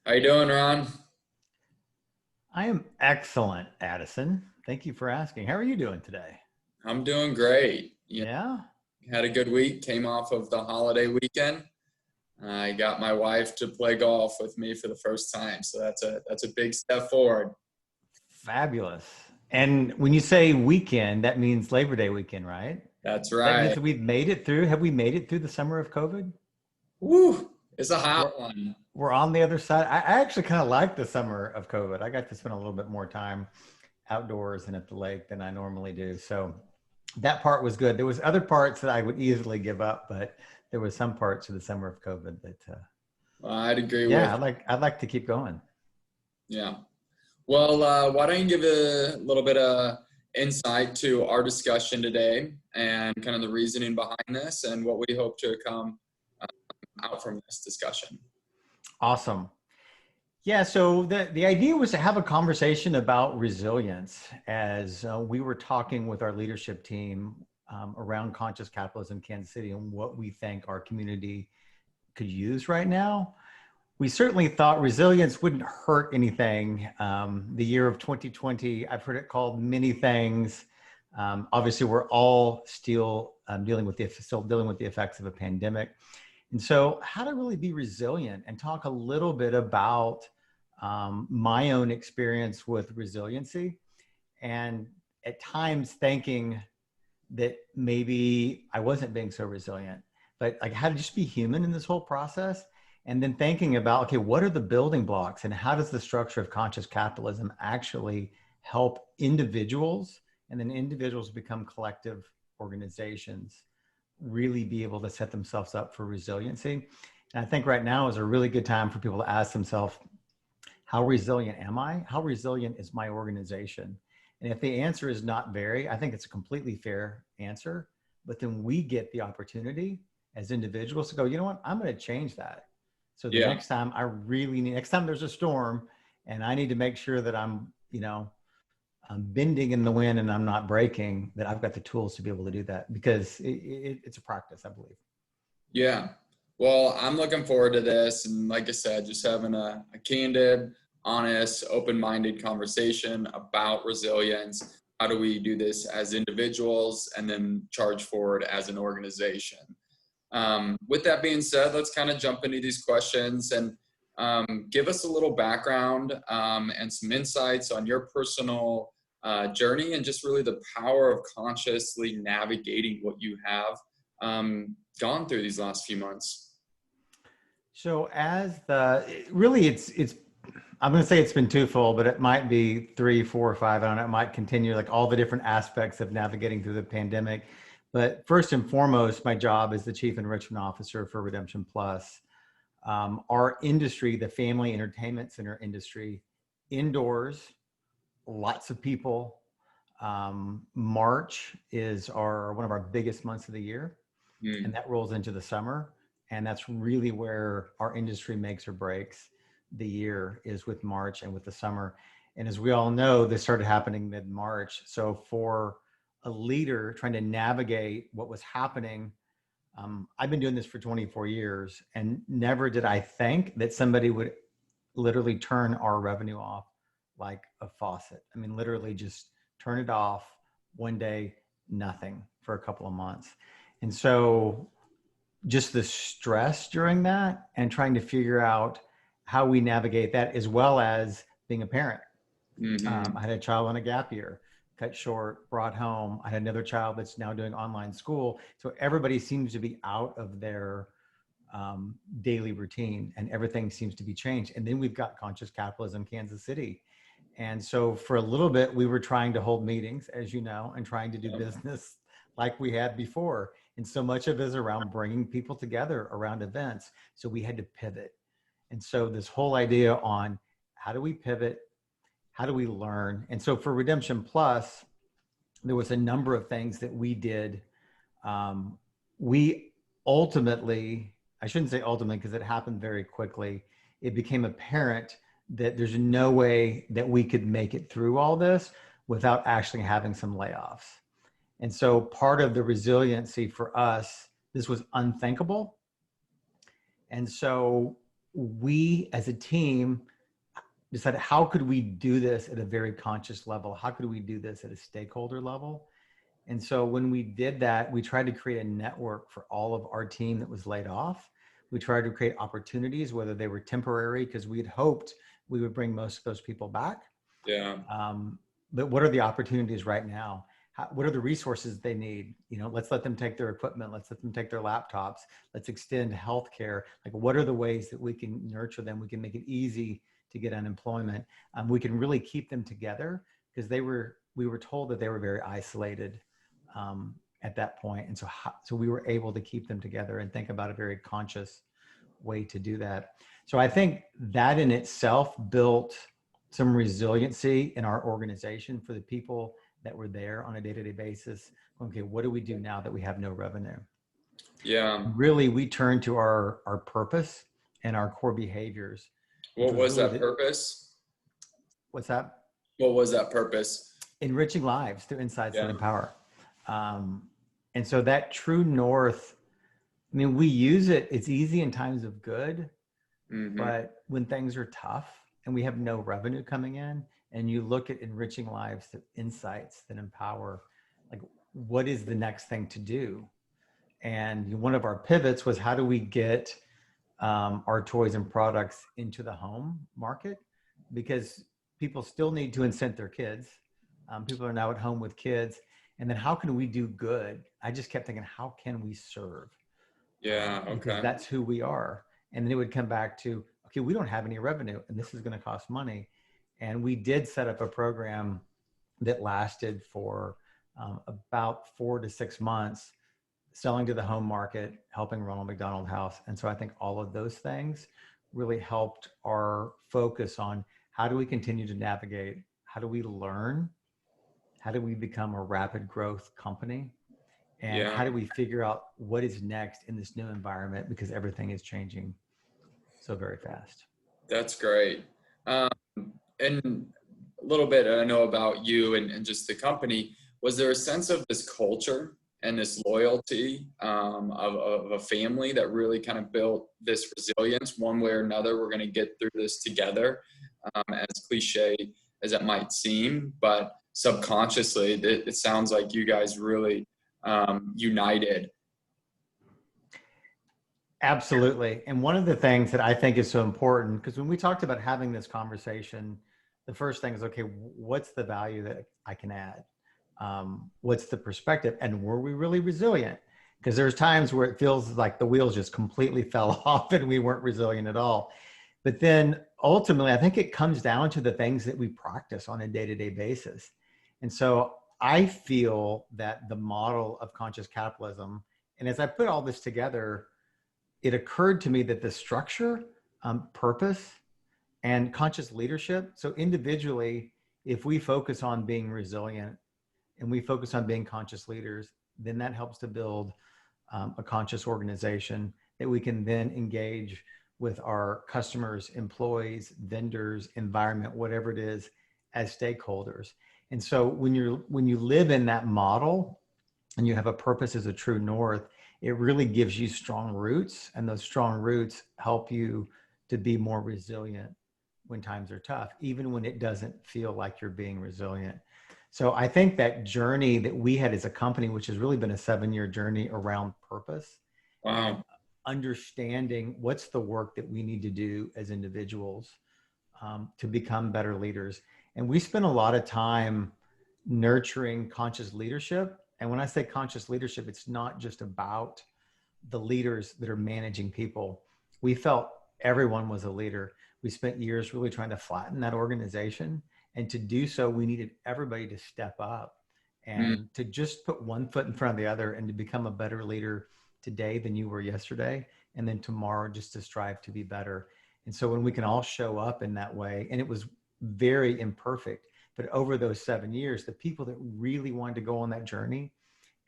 How you doing, Ron? I am excellent, Addison. Thank you for asking. How are you doing today? I'm doing great. Yeah, Had a good week. Came off of the holiday weekend. I got my wife to play golf with me for the first time, so that's a big step forward. fabulous. And when you say weekend, that means Labor Day weekend, right? That's That right. means that we've made it through. Have we made it through the summer of COVID? Woo! It's a We're hot one. we're on the other side. I actually kind of like the summer of COVID. I got to spend a little bit more time outdoors and at the lake than I normally do. So that part was good. There was other parts that I would easily give up, but there was some parts of the summer of COVID that, Well, I'd agree yeah, with. I'd like to keep going. Yeah. Well, why don't you give a little bit of insight to our discussion today and kind of the reasoning behind this and what we hope to come out from this discussion. Awesome. Yeah, so the idea was to have a conversation about resilience as we were talking with our leadership team around Conscious Capitalism Kansas City and what we think our community could use right now. We certainly thought resilience wouldn't hurt anything. The year of 2020, I've heard it called many things. Obviously, we're all still dealing with the effects of a pandemic. And so, how to really be resilient and talk a little bit about my own experience with resiliency, and at times thinking that maybe I wasn't being so resilient, but like how to just be human in this whole process. And then thinking about, okay, what are the building blocks and how does the structure of conscious capitalism actually help individuals and then individuals become collective organizations really be able to set themselves up for resiliency. And I think right now is a really good time for people to ask themselves, how resilient am I? How resilient is my organization? And if the answer is not very, I think it's a completely fair answer. But then we get the opportunity as individuals to go, you know what, I'm going to change that. So the Yeah. next time next time there's a storm and I need to make sure that I'm bending in the wind and I'm not breaking, that I've got the tools to be able to do that because it's a practice, I believe. Yeah. Well, I'm looking forward to this. And like I said, just having a candid, honest, open minded conversation about resilience. How do we do this as individuals and then charge forward as an organization? With that being said, let's kind of jump into these questions and give us a little background and some insights on your personal journey and just really the power of consciously navigating what you have gone through these last few months. So as the really it's I'm going to say it's been twofold, but it might be three, four, or five. I don't know. It might continue like all the different aspects of navigating through the pandemic. But first and foremost, my job is the Chief Enrichment Officer for Redemption Plus. Our industry, the family entertainment center industry, indoors, lots of people. March is one of our biggest months of the year, and Mm, that rolls into the summer. And that's really where our industry makes or breaks the year, is with March and with the summer. And as we all know, this started happening mid-March. So for a leader trying to navigate what was happening, I've been doing this for 24 years and never did I think that somebody would literally turn our revenue off like a faucet. I mean, literally just turn it off one day, nothing for a couple of months. And so just the stress during that and trying to figure out how we navigate that, as well as being a parent. hmm I had a child on a gap year, cut short, brought home. I had another child that's now doing online school. So everybody seems to be out of their daily routine and everything seems to be changed. And then we've got Conscious Capitalism Kansas City. And so for a little bit, we were trying to hold meetings, as you know, and trying to do Yep. business like we had before. And so much of it is around bringing people together around events. So we had to pivot. And so this whole idea on how do we pivot? How do we learn? And so for Redemption Plus, there was a number of things that we did. We ultimately, I shouldn't say ultimately because it happened very quickly. It became apparent that there's no way that we could make it through all this without actually having some layoffs. And so part of the resiliency for us, this was unthinkable. And so we as a team decided, how could we do this at a very conscious level? How could we do this at a stakeholder level? And so when we did that, we tried to create a network for all of our team that was laid off. We tried to create opportunities, whether they were temporary, because we had hoped we would bring most of those people back. Yeah. But what are the opportunities right now? What are the resources they need? Let's let them take their equipment. Let's let them take their laptops. Let's extend healthcare. Like, what are the ways that we can nurture them? We can make it easy to get unemployment. We can really keep them together, because we were told that they were very isolated at that point. And so we were able to keep them together and think about a very conscious way to do that. So I think that in itself built some resiliency in our organization for the people that were there on a day-to-day basis. Okay, what do we do now that we have no revenue? Yeah. Really, we turned to our purpose and our core behaviors. What was really that purpose? What's that? What was that purpose? Enriching lives through insights that empower. And so that true north, I mean, we use it. It's easy in times of good, but when things are tough and we have no revenue coming in, and you look at enriching lives through insights that empower, like, what is the next thing to do? And one of our pivots was, how do we get our toys and products into the home market? Because people still need to incent their kids. People are now at home with kids. And then how can we do good? I just kept thinking, how can we serve? Yeah, okay. Because that's who we are. And then it would come back to, okay, we don't have any revenue and this is going to cost money. And we did set up a program that lasted for about 4 to 6 months, selling to the home market, helping Ronald McDonald House. And so I think all of those things really helped our focus on, how do we continue to navigate? How do we learn? How do we become a rapid growth company? And how do we figure out what is next in this new environment? Because everything is changing so very fast. That's great. And a little bit I know about you and just the company. Was there a sense of this culture and this loyalty of a family that really kind of built this resilience? One way or another, we're going to get through this together, as cliche as it might seem, but subconsciously, it sounds like you guys really united. Absolutely. And one of the things that I think is so important, because when we talked about having this conversation, the first thing is, okay, what's the value that I can add? What's the perspective? And were we really resilient? Because there's times where it feels like the wheels just completely fell off and we weren't resilient at all. But then ultimately, I think it comes down to the things that we practice on a day-to-day basis. And so I feel that the model of conscious capitalism, and as I put all this together, it occurred to me that the structure, purpose, and conscious leadership. So individually, if we focus on being resilient and we focus on being conscious leaders, then that helps to build a conscious organization that we can then engage with our customers, employees, vendors, environment, whatever it is, as stakeholders. And so when you live in that model and you have a purpose as a true north, it really gives you strong roots, and those strong roots help you to be more resilient when times are tough, even when it doesn't feel like you're being resilient. So I think that journey that we had as a company, which has really been a 7-year journey around purpose, and understanding what's the work that we need to do as individuals to become better leaders. And we spent a lot of time nurturing conscious leadership. And when I say conscious leadership, it's not just about the leaders that are managing people. We felt everyone was a leader. We spent years really trying to flatten that organization. And to do so, we needed everybody to step up and to just put one foot in front of the other and to become a better leader today than you were yesterday. And then tomorrow, just to strive to be better. And so when we can all show up in that way, and it was very imperfect, but over those 7 years, the people that really wanted to go on that journey,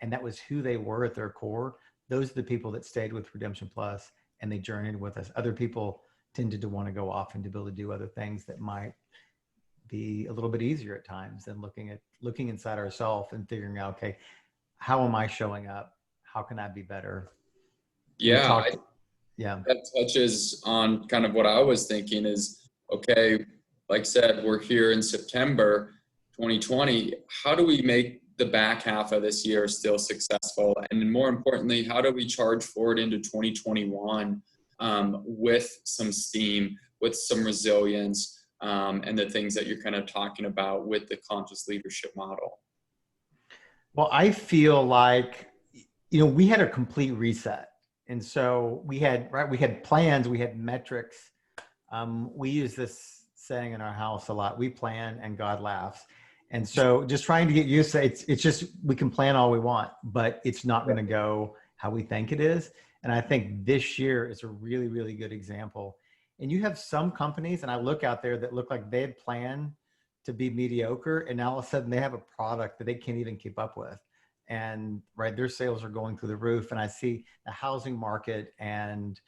and that was who they were at their core, those are the people that stayed with Redemption Plus and they journeyed with us. Other people tended to want to go off and to be able to do other things that might be a little bit easier at times than looking inside ourselves and figuring out, okay, how am I showing up? How can I be better? Yeah. Yeah. that touches on kind of what I was thinking is, okay, like I said, we're here in September 2020. How do we make the back half of this year still successful? And more importantly, how do we charge forward into 2021 with some steam, with some resilience, and the things that you're kind of talking about with the conscious leadership model? Well, I feel like, we had a complete reset. And so we had, right, we had plans, we had metrics. We use this saying in our house a lot: we plan and God laughs. And so just trying to get used to it, it's just, we can plan all we want, but it's not going to go how we think it is. And I think this year is a really, really good example. And you have some companies, and I look out there, that look like they had planned to be mediocre, and now all of a sudden they have a product that they can't even keep up with. And right, their sales are going through the roof. And I see the housing market and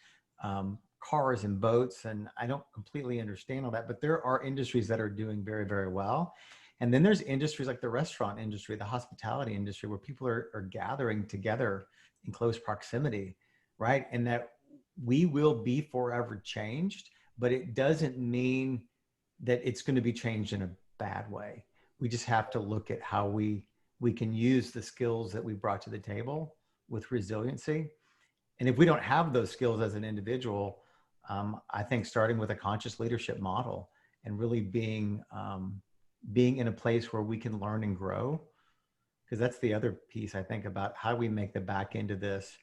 cars and boats, and I don't completely understand all that, but there are industries that are doing very, very well. And then there's industries like the restaurant industry, the hospitality industry, where people are gathering together in close proximity, right? And that we will be forever changed, but it doesn't mean that it's going to be changed in a bad way. We just have to look at how we can use the skills that we brought to the table with resiliency. And if we don't have those skills as an individual, I think starting with a conscious leadership model and really being in a place where we can learn and grow, because that's the other piece I think about how we make the back end of this.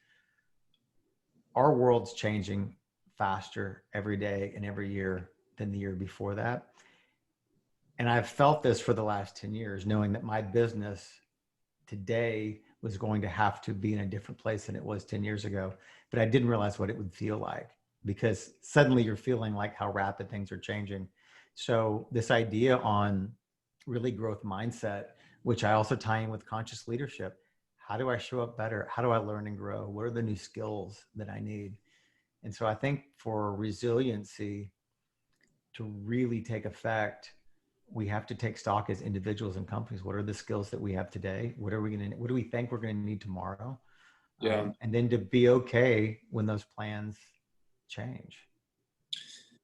Our world's changing faster every day and every year than the year before that. And I've felt this for the last 10 years, knowing that my business today was going to have to be in a different place than it was 10 years ago. But I didn't realize what it would feel like, because suddenly you're feeling like how rapid things are changing. So this idea on really growth mindset, which I also tie in with conscious leadership. How do I show up better? How do I learn and grow? What are the new skills that I need? And so I think for resiliency to really take effect, we have to take stock as individuals and companies. What are the skills that we have today? What do we think we're going to need tomorrow? Yeah. And then to be okay when those plans change.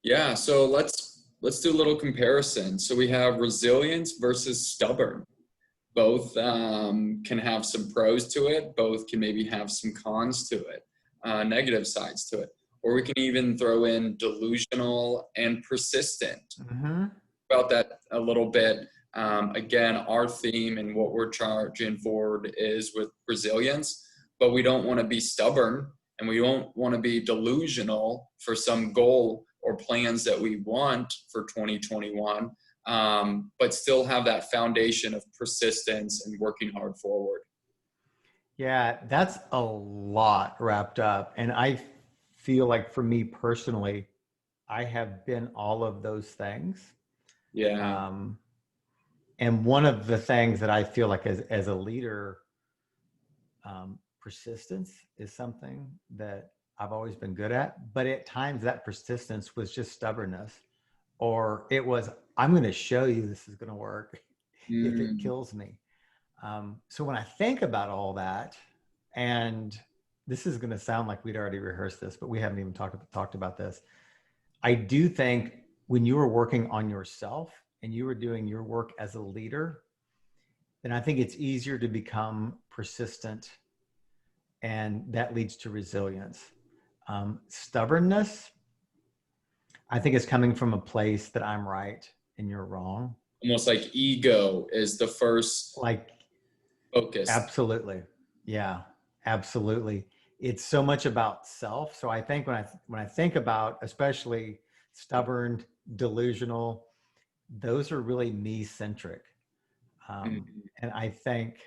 Yeah. So let's do a little comparison. So we have resilience versus stubborn. Both can have some pros to it. Both can maybe have some cons to it, negative sides to it. Or we can even throw in delusional and persistent. Mm-hmm. About that a little bit. Again, our theme and what we're charging forward is with resilience, but we don't want to be stubborn and we don't want to be delusional for some goal or plans that we want for 2021, but still have that foundation of persistence and working hard forward. Yeah, that's a lot wrapped up. And I feel like for me personally, I have been all of those things. Yeah. And one of the things that I feel like as a leader, persistence is something that I've always been good at. But at times that persistence was just stubbornness, or it was, I'm going to show you this is going to work if it kills me. So when I think about all that, and this is going to sound like we'd already rehearsed this, but we haven't even talked about this. I do think when you were working on yourself and you were doing your work as a leader, then I think it's easier to become persistent, and that leads to resilience. Stubbornness, I think, is coming from a place that I'm right and you're wrong. Almost like ego is the first Like, focus. absolutely. Yeah, absolutely. It's so much about self. So I think when I think about especially stubborn, delusional, those are really me-centric. And I think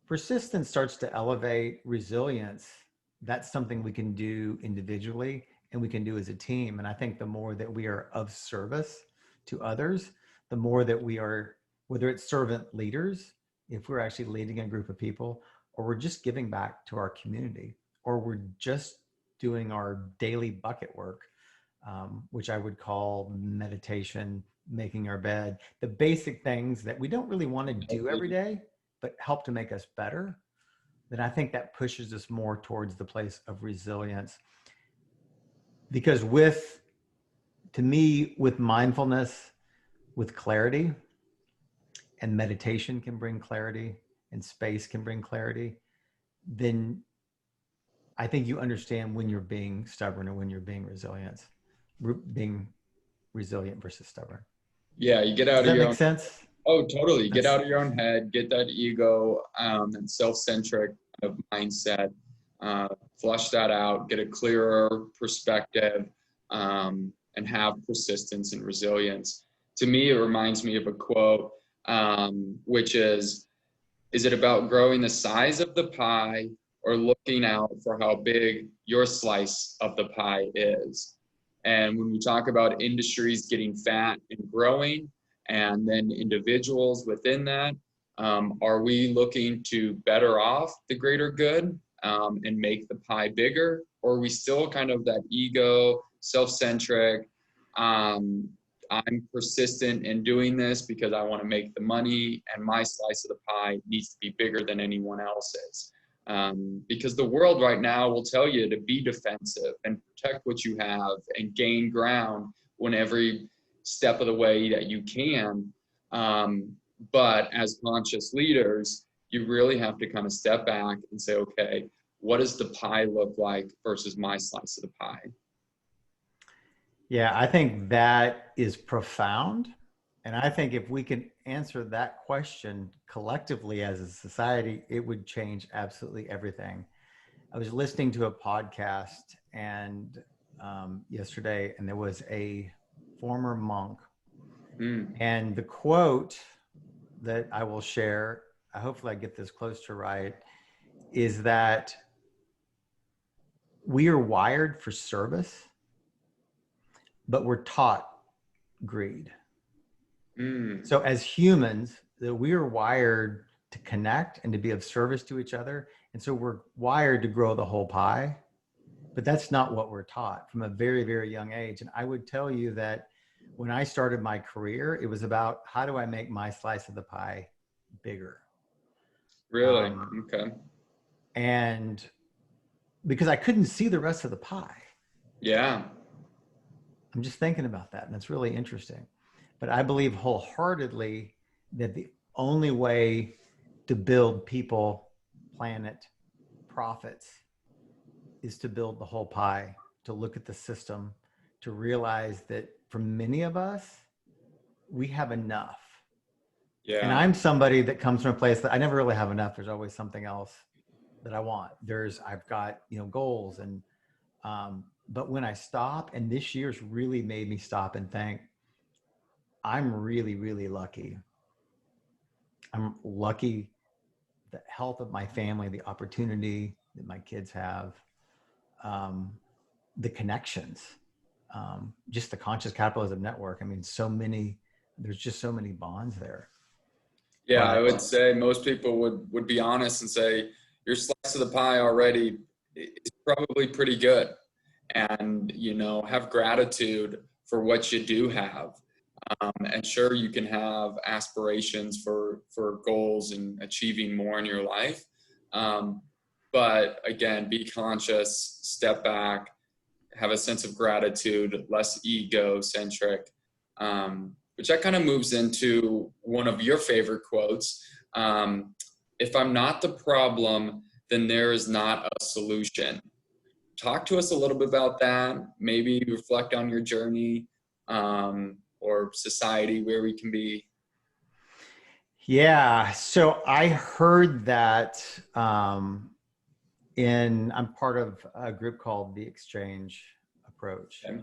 persistence starts to elevate resilience. That's something we can do individually and we can do as a team. And I think the more that we are of service to others, the more that we are, whether it's servant leaders, if we're actually leading a group of people, or we're just giving back to our community, or we're just doing our daily bucket work, which I would call meditation, making our bed, the basic things that we don't really want to do every day, but help to make us better. then I think that pushes us more towards the place of resilience. Because to me, with mindfulness, with clarity, and meditation can bring clarity, and space can bring clarity, then I think you understand when you're being stubborn and when you're being being resilient versus stubborn. Yeah, you get out Does of that your make own. sense? Oh, totally. Get That's, out of your own head, get that ego and self-centric kind of mindset, flush that out, get a clearer perspective, and have persistence and resilience. To me, it reminds me of a quote, which is it about growing the size of the pie or looking out for how big your slice of the pie is? And when we talk about industries getting fat and growing, and then individuals within that, are we looking to better off the greater good and make the pie bigger? Or are we still kind of that ego, self-centric, I'm persistent in doing this because I want to make the money and my slice of the pie needs to be bigger than anyone else's. Because the world right now will tell you to be defensive and protect what you have and gain ground when every step of the way that you can. But as conscious leaders, you really have to kind of step back and say, okay, what does the pie look like versus my slice of the pie? yeah, I think that is profound. And I think if we can answer that question collectively as a society, it would change absolutely everything. I was listening to a podcast and yesterday, and there was a former monk. And the quote that I will share, hopefully I get this close to right, is that we are wired for service, but we're taught greed. So as humans, we are wired to connect and to be of service to each other. And so we're wired to grow the whole pie, but that's not what we're taught from a very, very young age. And I would tell you that when I started my career, it was about how do I make my slice of the pie bigger? Really? Okay. And because I couldn't see the rest of the pie. Yeah. I'm just thinking about that. And it's really interesting. But I believe wholeheartedly that the only way to build people, planet, profits is to build the whole pie, to look at the system, to realize that for many of us, we have enough. Yeah. And I'm somebody that comes from a place that I never really have enough. There's always something else that I want. I've got, goals and, but when I stop, and this year's really made me stop and think, I'm really, really lucky. I'm lucky the health of my family, the opportunity that my kids have, the connections, just the Conscious Capitalism Network. I mean, there's just so many bonds there. Yeah, I would say most people would be honest and say your slice of the pie already is probably pretty good, and have gratitude for what you do have. And sure, you can have aspirations for goals and achieving more in your life, but again, be conscious, step back, have a sense of gratitude, less ego-centric. Which that kind of moves into one of your favorite quotes. If I'm not the problem, then there is not a solution. Talk to us a little bit about that. Maybe reflect on your journey or society, where we can be. Yeah. So I heard that I'm part of a group called The Exchange Approach. Okay.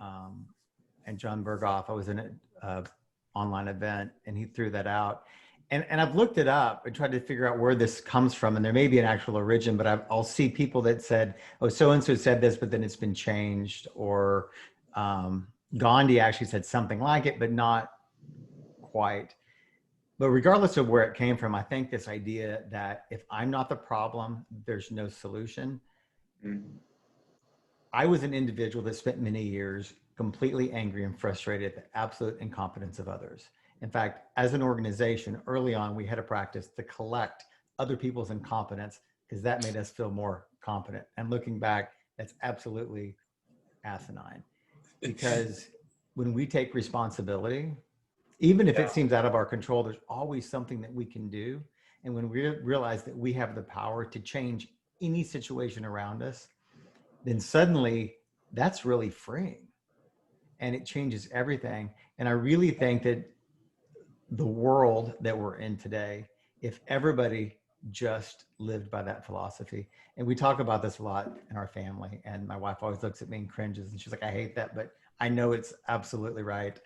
And John Berghoff, I was in an online event and he threw that out. And I've looked it up and tried to figure out where this comes from. And there may be an actual origin, but I'll see people that said, oh, so-and-so said this, but then it's been changed. Or Gandhi actually said something like it, but not quite. But regardless of where it came from, I think this idea that if I'm not the problem, there's no solution. Mm-hmm. I was an individual that spent many years completely angry and frustrated at the absolute incompetence of others. In fact, as an organization, early on, we had a practice to collect other people's incompetence because that made us feel more confident. And looking back, that's absolutely asinine, because when we take responsibility, even if Yeah. it seems out of our control, there's always something that we can do. And when we realize that we have the power to change any situation around us, then suddenly that's really freeing and it changes everything. And I really think that the world that we're in today, if everybody just lived by that philosophy, and we talk about this a lot in our family, and my wife always looks at me and cringes and she's like, I hate that, but I know it's absolutely right.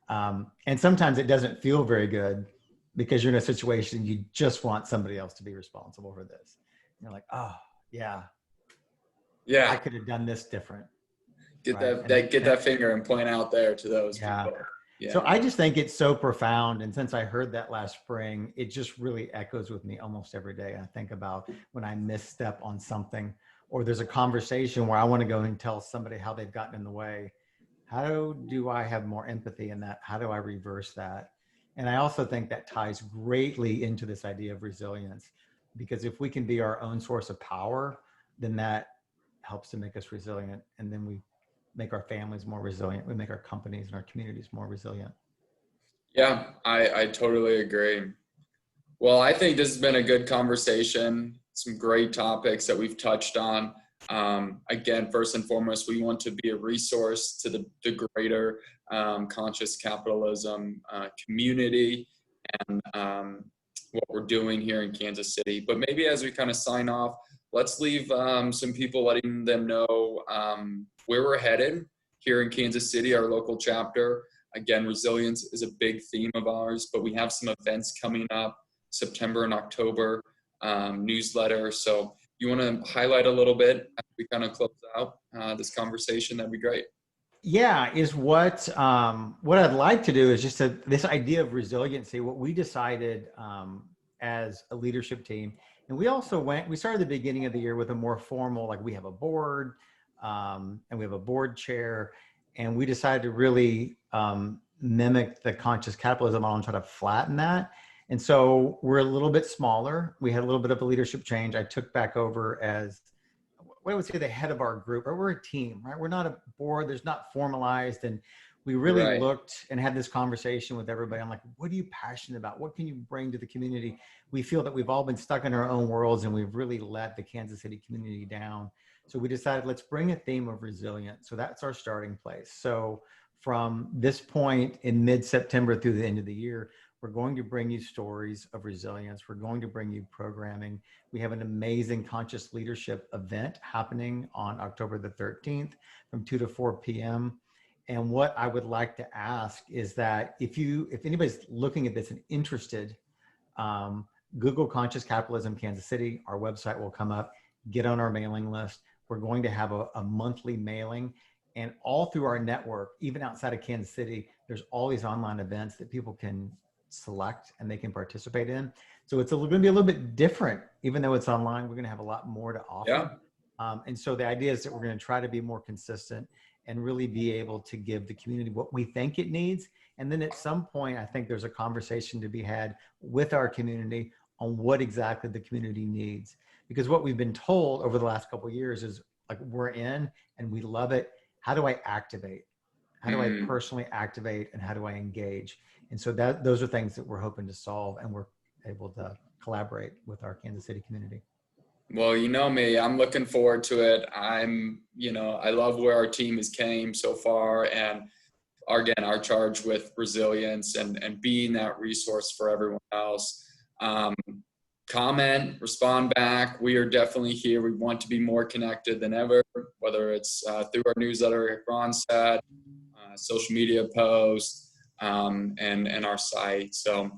And sometimes it doesn't feel very good because you're in a situation you just want somebody else to be responsible for this. And you're like, oh yeah, I Yeah. could have done this different, Get right? get that finger and point out there to those Yeah. people. So Yeah. I just think it's so profound. And since I heard that last spring, it just really echoes with me almost every day. I think about when I misstep on something, or there's a conversation where I want to go and tell somebody how they've gotten in the way. How do I have more empathy in that? How do I reverse that? And I also think that ties greatly into this idea of resilience, because if we can be our own source of power, then that helps to make us resilient. And then we make our families more resilient. We make our companies and our communities more resilient. Yeah, I totally agree. Well, I think this has been a good conversation. Some great topics that we've touched on. Again, first and foremost, we want to be a resource to the greater conscious capitalism community and what we're doing here in Kansas City. But maybe as we kind of sign off, let's leave some people, letting them know where we're headed here in Kansas City, our local chapter. Again, resilience is a big theme of ours, but we have some events coming up, September and October, newsletter. So you want to highlight a little bit as we kind of close out this conversation? That'd be great. Yeah, is what I'd like to do is just this idea of resiliency. What we decided as a leadership team, and we started the beginning of the year with a more formal, like we have a board and we have a board chair, and we decided to really mimic the conscious capitalism model and try to flatten that. And so we're a little bit smaller. We had a little bit of a leadership change. I took back over as, what I would say, the head of our group, or we're a team, right? We're not a board, there's not formalized. And we really Right. looked and had this conversation with everybody. I'm like, what are you passionate about? What can you bring to the community? We feel that we've all been stuck in our own worlds and we've really let the Kansas City community down. So we decided, let's bring a theme of resilience. So that's our starting place. So from this point in mid-September through the end of the year, we're going to bring you stories of resilience. We're going to bring you programming. We have an amazing conscious leadership event happening on October the 13th from 2 to 4 p.m. And what I would like to ask is that if anybody's looking at this and interested, Google Conscious Capitalism Kansas City, our website will come up, get on our mailing list. We're going to have a monthly mailing, and all through our network, even outside of Kansas City, there's all these online events that people can select and they can participate in. So it's going to be a little bit different. Even though it's online, we're going to have a lot more to offer. Yeah. And so the idea is that we're going to try to be more consistent and really be able to give the community what we think it needs. And then at some point, I think there's a conversation to be had with our community on what exactly the community needs. Because what we've been told over the last couple of years is, like, we're in and we love it. How do I activate? How do I personally activate, and how do I engage? And so those are things that we're hoping to solve, and we're able to collaborate with our Kansas City community. Well, you know me, I'm looking forward to it. I love where our team has came so far, and our charge with resilience and being that resource for everyone else. Comment, respond back. We are definitely here. We want to be more connected than ever, whether it's through our newsletter, like Ron said, social media posts, and our site. So,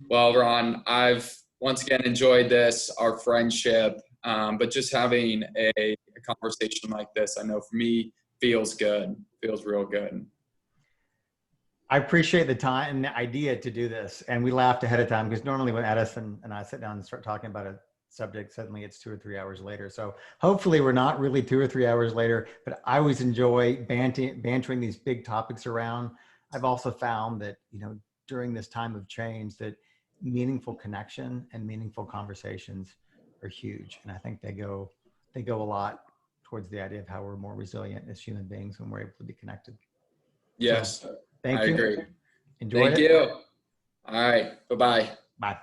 well, Ron, I've once again enjoyed this, our friendship, but just having a conversation like this, I know for me, feels good, feels real good. I appreciate the time and the idea to do this. And we laughed ahead of time, because normally when Edison and I sit down and start talking about a subject, suddenly it's 2 or 3 hours later. So hopefully we're not really 2 or 3 hours later, but I always enjoy bantering these big topics around. I've also found that, during this time of change, that meaningful connection and meaningful conversations are huge. And I think they go a lot towards the idea of how we're more resilient as human beings when we're able to be connected. Yes, So, thank I you. agree. Enjoyed Thank it. you. All right. Bye-bye. Bye.